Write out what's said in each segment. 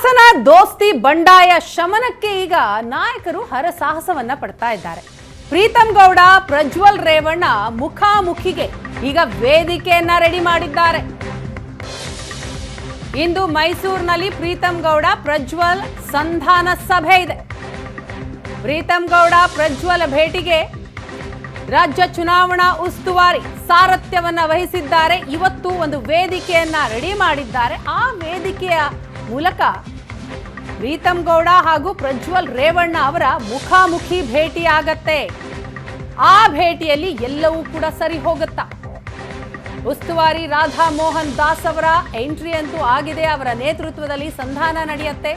ಹಾಸನ ದೋಸ್ತಿ ಬಂಡಾಯ ಶಮನಕ್ಕೆ ಈಗ ನಾಯಕರು ಹರಸಾಹಸವನ್ನ ಪಡ್ತಾ ಇದ್ದಾರೆ. ಪ್ರೀತಂ ಗೌಡ ಪ್ರಜ್ವಲ್ ರೇವಣ್ಣ ಮುಖಾಮುಖಿಗೆ ಈಗ ವೇದಿಕೆಯನ್ನ ರೆಡಿ ಮಾಡಿದ್ದಾರೆ. ಇಂದು ಮೈಸೂರಿನಲ್ಲಿ ಪ್ರೀತಂ ಗೌಡ ಪ್ರಜ್ವಲ್ ಸಂಧಾನ ಸಭೆ ಇದೆ. ಪ್ರೀತಂ ಗೌಡ ಪ್ರಜ್ವಲ್ ಭೇಟಿಗೆ ರಾಜ್ಯ ಚುನಾವಣಾ ಉಸ್ತುವಾರಿ ಸಾರಥ್ಯವನ್ನ ವಹಿಸಿದ್ದಾರೆ. ಇವತ್ತು ಒಂದು ವೇದಿಕೆಯನ್ನ ರೆಡಿ ಮಾಡಿದ್ದಾರೆ. ಆ ವೇದಿಕೆಯ ಮೂಲಕ ಪ್ರೀತಂ ಗೌಡ ಹಾಗೂ ಪ್ರಜ್ವಲ್ ರೇವಣ್ಣ ಅವರ ಮುಖಾಮುಖಿ ಭೇಟಿ ಆಗತ್ತೆ. ಆ ಭೇಟಿಯಲ್ಲಿ ಎಲ್ಲವೂ ಕೂಡ ಸರಿ ಹೋಗುತ್ತಾ? ಉಸ್ತುವಾರಿ ರಾಧಾ ಮೋಹನ್ ದಾಸ್ ಅವರ ಎಂಟ್ರಿ ಅಂತೂ ಆಗಿದೆ. ಅವರ ನೇತೃತ್ವದಲ್ಲಿ ಸಂಧಾನ ನಡೆಯುತ್ತೆ.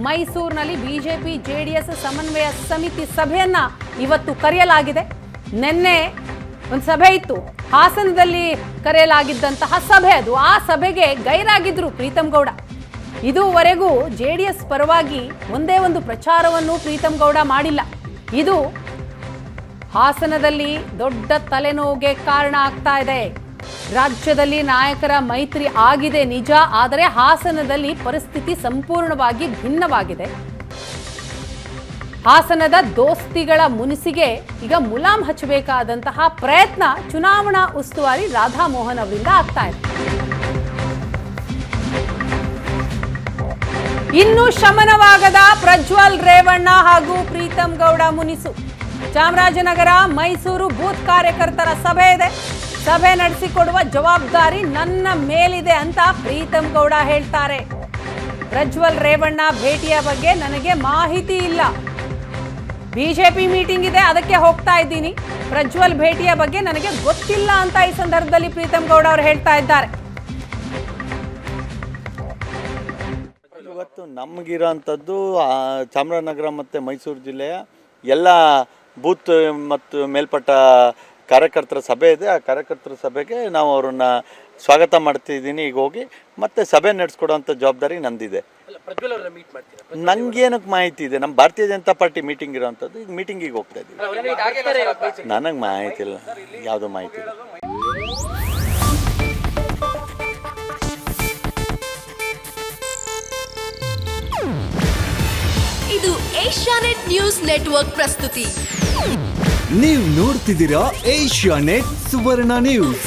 ಮೈಸೂರಿನಲ್ಲಿ ಬಿಜೆಪಿ ಜೆಡಿಎಸ್ ಸಮನ್ವಯ ಸಮಿತಿ ಸಭೆಯನ್ನ ಇವತ್ತು ಕರೆಯಲಾಗಿದೆ. ನಿನ್ನೆ ಒಂದು ಸಭೆ ಇತ್ತು, ಹಾಸನದಲ್ಲಿ ಕರೆಯಲಾಗಿದ್ದಂತಹ ಸಭೆ ಅದು. ಆ ಸಭೆಗೆ ಗೈರಾಗಿದ್ರು ಪ್ರೀತಂ ಗೌಡ. ಇದುವರೆಗೂ ಜೆಡಿಎಸ್ ಪರವಾಗಿ ಒಂದೇ ಒಂದು ಪ್ರಚಾರವನ್ನು ಪ್ರೀತಂ ಗೌಡ ಮಾಡಿಲ್ಲ. ಇದು ಹಾಸನದಲ್ಲಿ ದೊಡ್ಡ ತಲೆನೋವಿಗೆ ಕಾರಣ ಆಗ್ತಾ ಇದೆ. ರಾಜ್ಯದಲ್ಲಿ ನಾಯಕರ ಮೈತ್ರಿ ಆಗಿದೆ ನಿಜ, ಆದರೆ ಹಾಸನದಲ್ಲಿ ಪರಿಸ್ಥಿತಿ ಸಂಪೂರ್ಣವಾಗಿ ಭಿನ್ನವಾಗಿದೆ. ಹಾಸನದ ದೋಸ್ತಿಗಳ ಮುನಿಸಿಗೆ ಈಗ ಮುಲಾಮ್ ಹಚ್ಚಬೇಕಾದಂತಹ ಪ್ರಯತ್ನ ಚುನಾವಣಾ ಉಸ್ತುವಾರಿ ರಾಧಾ ಮೋಹನ್ ಅವರಿಂದ ಆಗ್ತಾ ಇದೆ. ಇನ್ನೂ ಶಮನವಾಗದ ಪ್ರಜ್ವಲ್ ರೇವಣ್ಣ ಹಾಗೂ ಪ್ರೀತಂ ಗೌಡ ಮುನಿಸು. ಚಾಮರಾಜನಗರ ಮೈಸೂರು ಬೂತ್ ಕಾರ್ಯಕರ್ತರ ಸಭೆ ಇದೆ. ಸಭೆ ನಡೆಸಿಕೊಡುವ ಜವಾಬ್ದಾರಿ ನನ್ನ ಮೇಲಿದೆ ಅಂತ ಪ್ರೀತಂ ಗೌಡ ಹೇಳ್ತಾರೆ. ಪ್ರಜ್ವಲ್ ರೇವಣ್ಣ ಭೇಟಿಯ ಬಗ್ಗೆ ನನಗೆ ಮಾಹಿತಿ ಇಲ್ಲ. ಬಿಜೆಪಿ ಮೀಟಿಂಗ್ ಇದೆ, ಅದಕ್ಕೆ ಹೋಗ್ತಾ ಇದ್ದೀನಿ. ಪ್ರಜ್ವಲ್ ಭೇಟಿಯ ಬಗ್ಗೆ ನನಗೆ ಗೊತ್ತಿಲ್ಲ ಅಂತ ಈ ಸಂದರ್ಭದಲ್ಲಿ ಪ್ರೀತಂ ಗೌಡ ಅವರು ಹೇಳ್ತಾ ಇದ್ದಾರೆ. ಇವತ್ತು ನಮಗಿರೋಂಥದ್ದು ಚಾಮರಾಜನಗರ ಮತ್ತು ಮೈಸೂರು ಜಿಲ್ಲೆಯ ಎಲ್ಲ ಬೂತ್ ಮತ್ತು ಮೇಲ್ಪಟ್ಟ ಕಾರ್ಯಕರ್ತರ ಸಭೆ ಇದೆ. ಆ ಕಾರ್ಯಕರ್ತರ ಸಭೆಗೆ ನಾವು ಅವ್ರನ್ನ ಸ್ವಾಗತ ಮಾಡ್ತಿದ್ದೀನಿ. ಈಗ ಹೋಗಿ ಮತ್ತೆ ಸಭೆ ನಡೆಸ್ಕೊಡೋಂಥ ಜವಾಬ್ದಾರಿ ನಂದಿದೆ. ನನಗೇನಕ್ಕೆ ಮಾಹಿತಿ ಇದೆ? ನಮ್ಮ ಭಾರತೀಯ ಜನತಾ ಪಾರ್ಟಿ ಮೀಟಿಂಗ್ ಇರೋವಂಥದ್ದು. ಈಗ ಮೀಟಿಂಗಿಗೆ ಹೋಗ್ತಾ ಇದ್ದೀವಿ. ನನಗೆ ಮಾಹಿತಿ ಇಲ್ಲ, ಯಾವುದೋ ಮಾಹಿತಿ ಇಲ್ಲ. ಇದು ಏಷ್ಯಾನೆಟ್ ನ್ಯೂಸ್ ನೆಟ್ವರ್ಕ್ ಪ್ರಸ್ತುತಿ. ನೀವು ನೋಡ್ತಿದ್ದೀರಾ ಏಷ್ಯಾನೆಟ್ ಸುವರ್ಣ ನ್ಯೂಸ್.